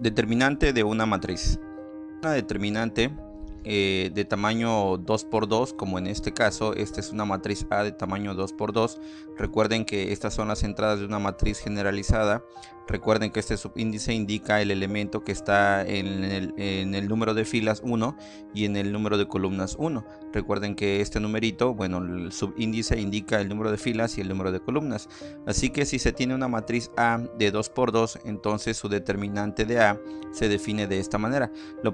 Determinante de una matriz. Una determinante de tamaño 2×2, como en este caso, esta es una matriz A de tamaño 2×2. Recuerden que estas son las entradas de una matriz generalizada. Recuerden que este subíndice indica el elemento que está en el número de filas 1 y en el número de columnas 1. Recuerden que este numerito, bueno, el subíndice indica el número de filas y el número de columnas. Así que si se tiene una matriz A de 2×2, entonces su determinante de A se define de esta manera.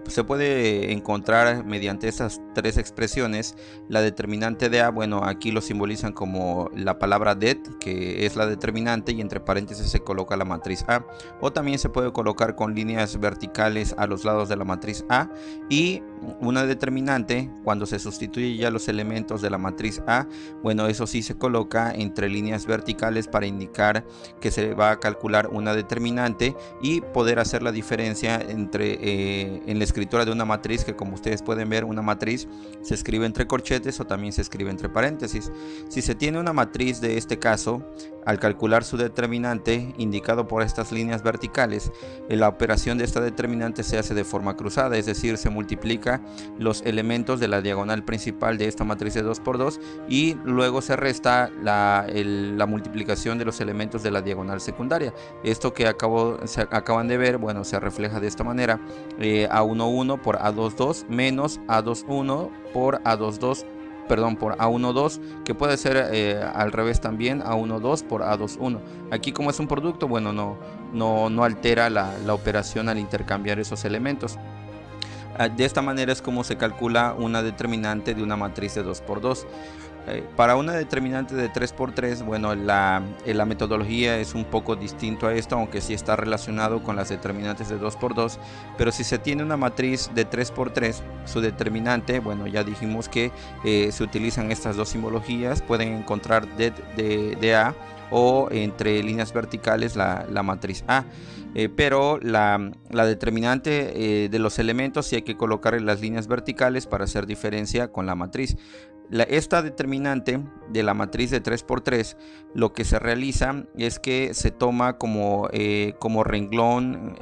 Se puede encontrar mediante estas tres expresiones. La determinante de A, bueno, aquí lo simbolizan como la palabra det, que es la determinante, y entre paréntesis se coloca la matriz A, o también se puede colocar con líneas verticales a los lados de la matriz A. Y una determinante, cuando se sustituye ya los elementos de la matriz A, bueno, eso sí se coloca entre líneas verticales para indicar que se va a calcular una determinante y poder hacer la diferencia entre en la escritura de una matriz, que como ustedes pueden ver, una matriz se escribe entre corchetes o también se escribe entre paréntesis. Si se tiene una matriz de este caso, al calcular su determinante indicado por estas líneas verticales, la operación de esta determinante se hace de forma cruzada, es decir, se multiplica los elementos de la diagonal principal de esta matriz de 2×2 y luego se resta la multiplicación de los elementos de la diagonal secundaria. Esto que acaban de ver, bueno, se refleja de esta manera: A11 por A22 menos A21 por A22, perdón, por A12, que puede ser al revés también, A12 por A21. Aquí, como es un producto, bueno, no altera la operación al intercambiar esos elementos. De esta manera es como se calcula una determinante de una matriz de 2×2. Para una determinante de 3×3, bueno, la metodología es un poco distinto a esto, aunque sí está relacionado con las determinantes de 2×2. Pero si se tiene una matriz de 3×3, su determinante, bueno, ya dijimos que se utilizan estas dos simbologías. Pueden encontrar de A o entre líneas verticales la matriz A. Pero la determinante de los elementos sí hay que colocar en las líneas verticales para hacer diferencia con la matriz. Esta determinante de la matriz de 3×3, lo que se realiza es que se toma como renglón,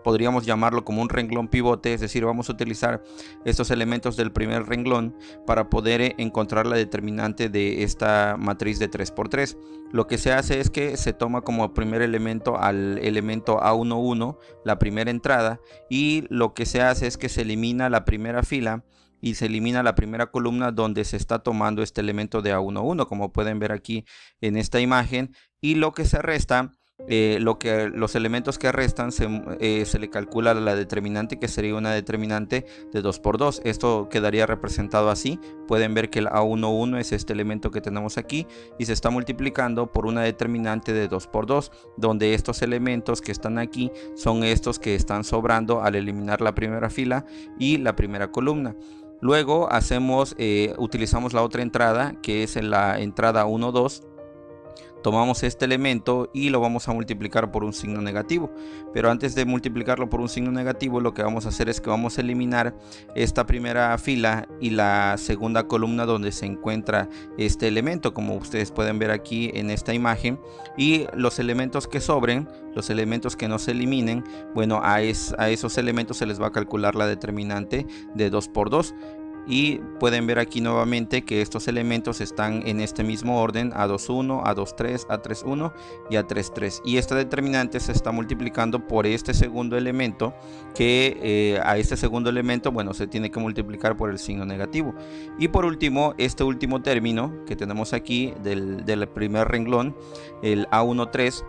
podríamos llamarlo como un renglón pivote, es decir, vamos a utilizar estos elementos del primer renglón para poder encontrar la determinante de esta matriz de 3×3. Lo que se hace es que se toma como primer elemento al elemento A11, la primera entrada, y lo que se hace es que se elimina la primera fila y se elimina la primera columna donde se está tomando este elemento de A11, como pueden ver aquí en esta imagen, y lo que se resta, los elementos que restan se le calcula la determinante, que sería una determinante de 2×2. Esto quedaría representado así. Pueden ver que el A11 es este elemento que tenemos aquí y se está multiplicando por una determinante de 2×2, donde estos elementos que están aquí son estos que están sobrando al eliminar la primera fila y la primera columna. Luego utilizamos la otra entrada, que es la entrada 1,2. Tomamos este elemento y lo vamos a multiplicar por un signo negativo. Pero antes de multiplicarlo por un signo negativo, lo que vamos a hacer es que vamos a eliminar esta primera fila y la segunda columna donde se encuentra este elemento, como ustedes pueden ver aquí en esta imagen. Y los elementos que sobren, los elementos que no se eliminen, bueno, a esos elementos se les va a calcular la determinante de 2×2. Y pueden ver aquí nuevamente que estos elementos están en este mismo orden: A21, A23, A31 y A33. Y esta determinante se está multiplicando por este segundo elemento, que a este segundo elemento, bueno, se tiene que multiplicar por el signo negativo. Y por último, este último término que tenemos aquí del primer renglón, el A13.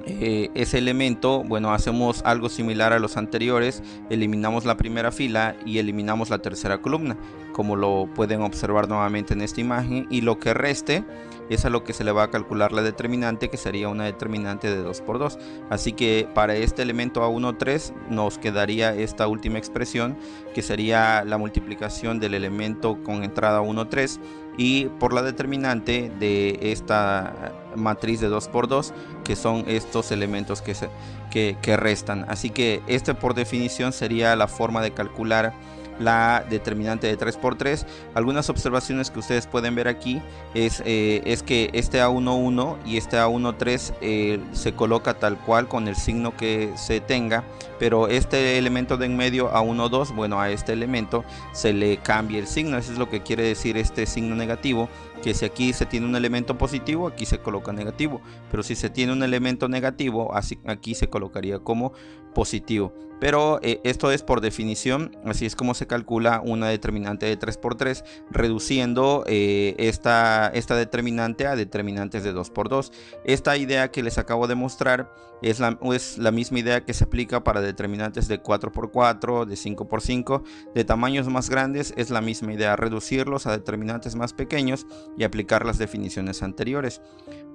Ese elemento, bueno, hacemos algo similar a los anteriores: eliminamos la primera fila y eliminamos la tercera columna, como lo pueden observar nuevamente en esta imagen, y lo que reste es a lo que se le va a calcular la determinante, que sería una determinante de 2×2. Así que para este elemento A13 nos quedaría esta última expresión, que sería la multiplicación del elemento con entrada 1,3 y por la determinante de esta matriz de 2×2, que son estos elementos que restan. Así que por definición sería la forma de calcular la determinante de 3×3. Algunas observaciones que ustedes pueden ver aquí es que este A11 y este A13 se coloca tal cual con el signo que se tenga, pero este elemento de en medio A12, bueno, a este elemento se le cambia el signo. Eso es lo que quiere decir este signo negativo, que si aquí se tiene un elemento positivo, aquí se coloca negativo, pero si se tiene un elemento negativo, así aquí se colocaría como positivo. Pero esto es por definición, así es como se calcula una determinante de 3×3, reduciendo esta determinante a determinantes de 2×2. Esta idea que les acabo de mostrar es la misma idea que se aplica para determinantes de 4×4, de 5×5, de tamaños más grandes. Es la misma idea, reducirlos a determinantes más pequeños y aplicar las definiciones anteriores.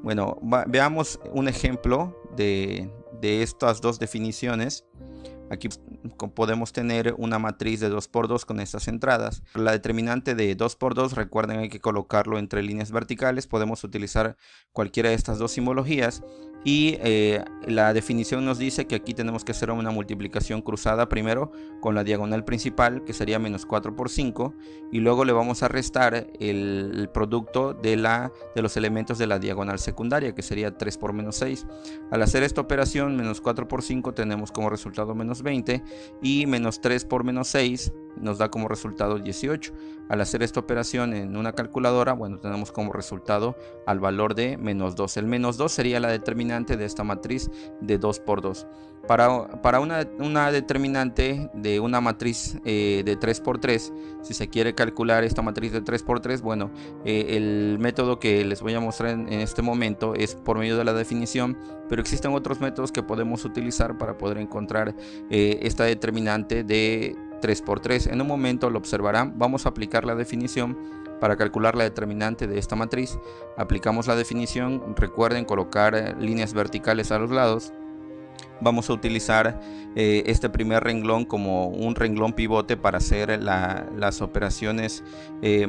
Bueno, veamos un ejemplo de estas dos definiciones. Aquí podemos tener una matriz de 2×2 con estas entradas. La determinante de 2×2, recuerden, hay que colocarlo entre líneas verticales. Podemos utilizar cualquiera de estas dos simbologías. Y la definición nos dice que aquí tenemos que hacer una multiplicación cruzada primero con la diagonal principal, que sería menos 4×5, y luego le vamos a restar el producto de los elementos de la diagonal secundaria, que sería 3 por menos 6. Al hacer esta operación, menos 4×5 tenemos como resultado menos 20, y menos 3 por menos 6 nos da como resultado 18. Al hacer esta operación en una calculadora, bueno, tenemos como resultado al valor de menos 2. El menos 2 sería la determinante de esta matriz de 2×2. Para una determinante de una matriz de 3×3, si se quiere calcular esta matriz de 3×3, bueno, el método que les voy a mostrar en este momento es por medio de la definición, pero existen otros métodos que podemos utilizar para poder encontrar esta determinante de 3×3. En un momento lo observarán. Vamos a aplicar la definición para calcular la determinante de esta matriz. Aplicamos la definición. Recuerden colocar líneas verticales a los lados. Vamos a utilizar este primer renglón como un renglón pivote para hacer las operaciones de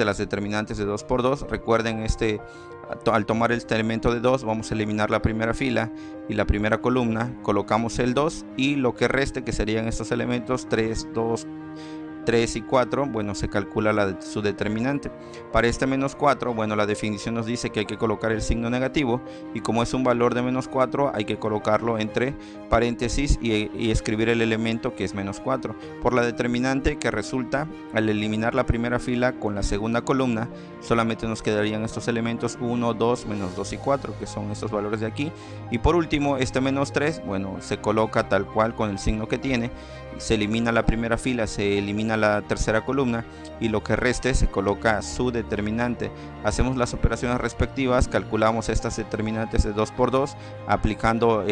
las determinantes de 2×2. Recuerden, al tomar este elemento de 2, vamos a eliminar la primera fila y la primera columna, colocamos el 2 y lo que reste, que serían estos elementos 3, 2, 3 y 4, bueno, se calcula su determinante. Para este menos 4, bueno, la definición nos dice que hay que colocar el signo negativo, y como es un valor de menos 4, hay que colocarlo entre paréntesis y escribir el elemento que es menos 4. Por la determinante que resulta, al eliminar la primera fila con la segunda columna, solamente nos quedarían estos elementos 1, 2, menos 2 y 4, que son estos valores de aquí. Y por último, este menos 3, bueno, se coloca tal cual con el signo que tiene. Se elimina la primera fila, se elimina la tercera columna, y lo que reste se coloca su determinante. Hacemos las operaciones respectivas, calculamos estas determinantes de 2×2 aplicando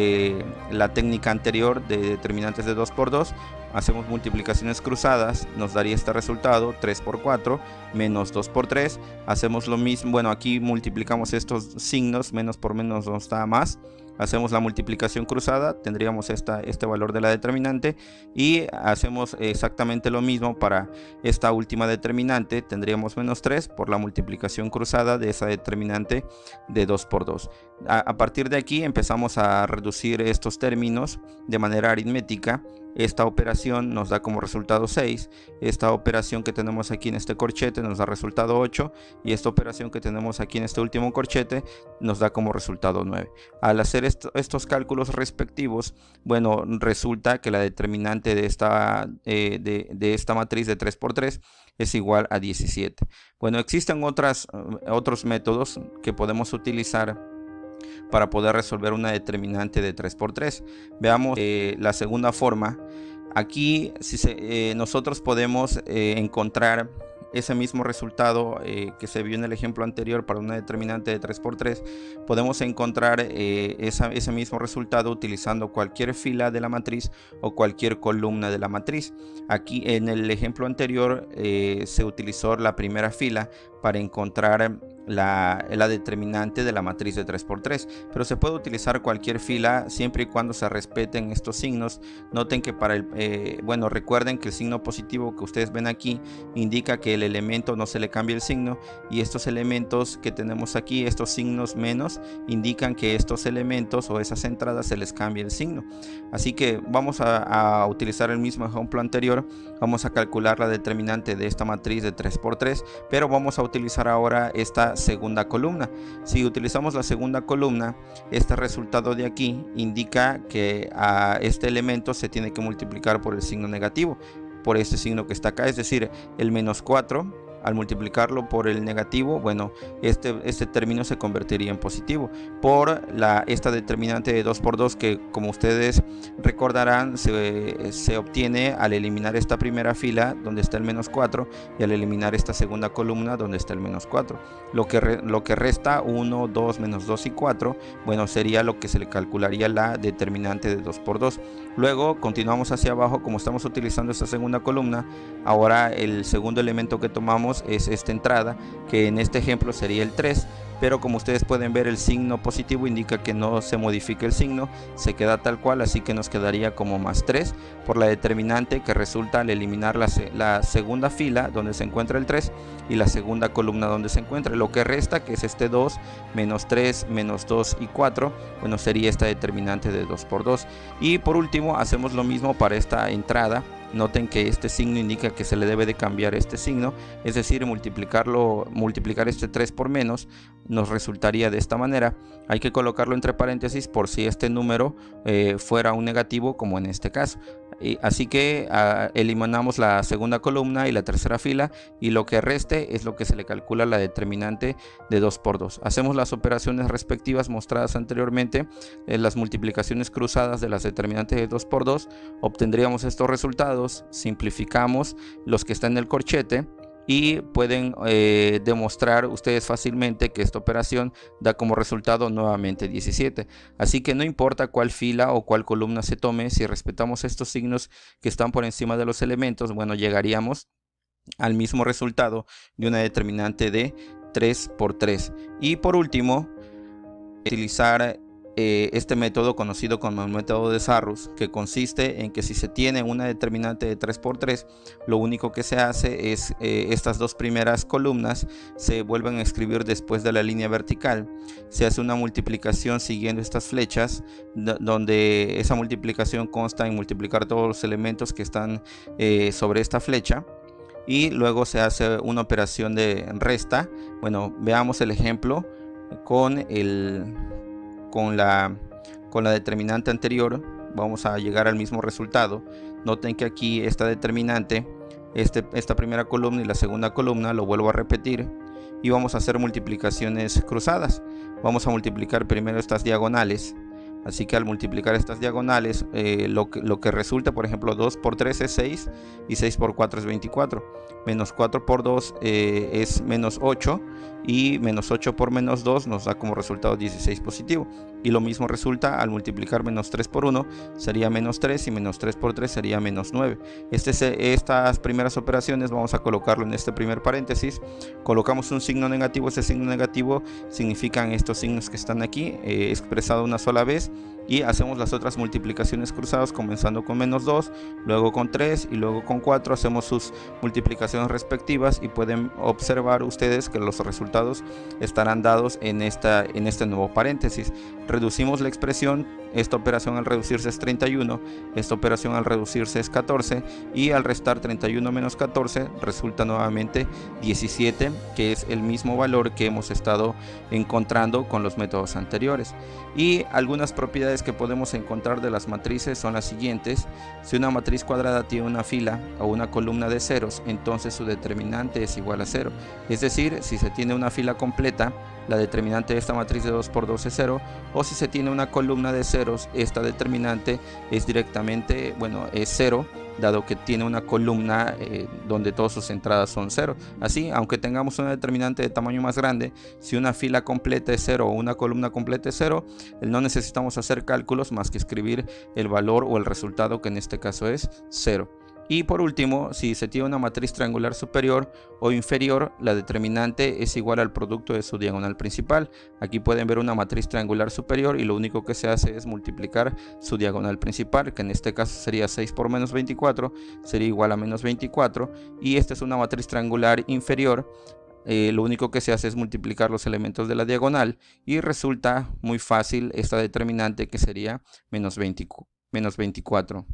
la técnica anterior de determinantes de 2×2. Hacemos multiplicaciones cruzadas, nos daría este resultado 3×4 menos 2×3. Hacemos lo mismo, bueno, aquí multiplicamos estos signos, menos por menos nos da más. Hacemos la multiplicación cruzada, tendríamos este valor de la determinante, y hacemos exactamente lo mismo para esta última determinante. Tendríamos menos 3 por la multiplicación cruzada de esa determinante de 2×2. A partir de aquí empezamos a reducir estos términos de manera aritmética. Esta operación nos da como resultado 6, esta operación que tenemos aquí en este corchete nos da resultado 8, y esta operación que tenemos aquí en este último corchete nos da como resultado 9. Al hacer estos cálculos respectivos, bueno, resulta que la determinante de esta matriz de 3×3 es igual a 17. Bueno, existen otros métodos que podemos utilizar para poder resolver una determinante de 3×3. Veamos la segunda forma. Aquí nosotros podemos encontrar ese mismo resultado que se vio en el ejemplo anterior para una determinante de 3×3. Podemos encontrar ese mismo resultado utilizando cualquier fila de la matriz o cualquier columna de la matriz. Aquí en el ejemplo anterior se utilizó la primera fila para encontrar la determinante de la matriz de 3×3, pero se puede utilizar cualquier fila siempre y cuando se respeten estos signos. Noten que para recuerden que el signo positivo que ustedes ven aquí indica que el elemento no se le cambia el signo, y estos elementos que tenemos aquí, estos signos menos, indican que estos elementos o esas entradas se les cambia el signo. Así que vamos a utilizar el mismo ejemplo anterior. Vamos a calcular la determinante de esta matriz de 3×3, pero vamos a utilizar ahora esta segunda columna. Si utilizamos la segunda columna, este resultado de aquí indica que a este elemento se tiene que multiplicar por el signo negativo, por este signo que está acá, es decir, el -4. Al multiplicarlo por el negativo, bueno, este término se convertiría en positivo por esta determinante de 2×2, que como ustedes recordarán se obtiene al eliminar esta primera fila donde está el -4 y al eliminar esta segunda columna donde está el -4. Lo que resta 1, 2, -2 y 4, bueno, sería lo que se le calcularía la determinante de 2×2. Luego continuamos hacia abajo. Como estamos utilizando esta segunda columna, ahora el segundo elemento que tomamos es esta entrada, que en este ejemplo sería el 3, pero como ustedes pueden ver, el signo positivo indica que no se modifica el signo, se queda tal cual, así que nos quedaría como +3 por la determinante que resulta al eliminar la segunda fila donde se encuentra el 3 y la segunda columna donde se encuentra. Lo que resta, que es este 2, -3, -2 y 4, bueno, sería esta determinante de 2×2. Y por último hacemos lo mismo para esta entrada. Noten que este signo indica que se le debe de cambiar este signo, es decir, multiplicar este 3 por menos nos resultaría de esta manera. Hay que colocarlo entre paréntesis por si este número fuera un negativo, como en este caso. Así que eliminamos la segunda columna y la tercera fila, y lo que reste es lo que se le calcula la determinante de 2×2. Hacemos las operaciones respectivas mostradas anteriormente, las multiplicaciones cruzadas de las determinantes de 2×2, obtendríamos estos resultados. Simplificamos los que están en el corchete y pueden demostrar ustedes fácilmente que esta operación da como resultado nuevamente 17. Así que no importa cuál fila o cuál columna se tome, si respetamos estos signos que están por encima de los elementos, bueno, llegaríamos al mismo resultado de una determinante de 3×3. Y por último, utilizar este método conocido como el método de Sarrus, que consiste en que si se tiene una determinante de 3×3, lo único que se hace es estas dos primeras columnas se vuelven a escribir después de la línea vertical. Se hace una multiplicación siguiendo estas flechas, donde esa multiplicación consta en multiplicar todos los elementos que están sobre esta flecha, y luego se hace una operación de resta. Bueno, veamos el ejemplo con la determinante anterior. Vamos a llegar al mismo resultado. Noten que aquí esta determinante, esta primera columna y la segunda columna, lo vuelvo a repetir, y vamos a hacer multiplicaciones cruzadas. Vamos a multiplicar primero estas diagonales. Así que al multiplicar estas diagonales, lo que resulta, por ejemplo, 2×3 es 6 y 6×4 es 24. -4×2 es -8, y -8 por -2 nos da como resultado 16 positivo. Y lo mismo resulta al multiplicar -3×1, sería -3, y -3×3 sería -9. Estas primeras operaciones vamos a colocarlo en este primer paréntesis. Colocamos un signo negativo. Ese signo negativo significan estos signos que están aquí, expresado una sola vez. Y hacemos las otras multiplicaciones cruzadas, comenzando con -2, luego con 3 y luego con 4. Hacemos sus multiplicaciones respectivas y pueden observar ustedes que los resultados estarán dados en este nuevo paréntesis. Reducimos la expresión. Esta operación al reducirse es 31, esta operación al reducirse es 14, y al restar 31 menos 14 resulta nuevamente 17, que es el mismo valor que hemos estado encontrando con los métodos anteriores. Y algunas propiedades que podemos encontrar de las matrices son las siguientes. Si una matriz cuadrada tiene una fila o una columna de ceros, entonces su determinante es igual a 0. Es decir, si se tiene una fila completa, la determinante de esta matriz de 2×2 es 0, o si se tiene una columna de ceros, esta determinante es directamente, es 0, dado que tiene una columna donde todas sus entradas son 0. Así, aunque tengamos una determinante de tamaño más grande, si una fila completa es 0 o una columna completa es 0, no necesitamos hacer cálculos más que escribir el valor o el resultado, que en este caso es 0. Y por último, si se tiene una matriz triangular superior o inferior, la determinante es igual al producto de su diagonal principal. Aquí pueden ver una matriz triangular superior y lo único que se hace es multiplicar su diagonal principal, que en este caso sería 6 por menos 24, sería igual a menos 24. Y esta es una matriz triangular inferior. Lo único que se hace es multiplicar los elementos de la diagonal y resulta muy fácil esta determinante, que sería menos 24.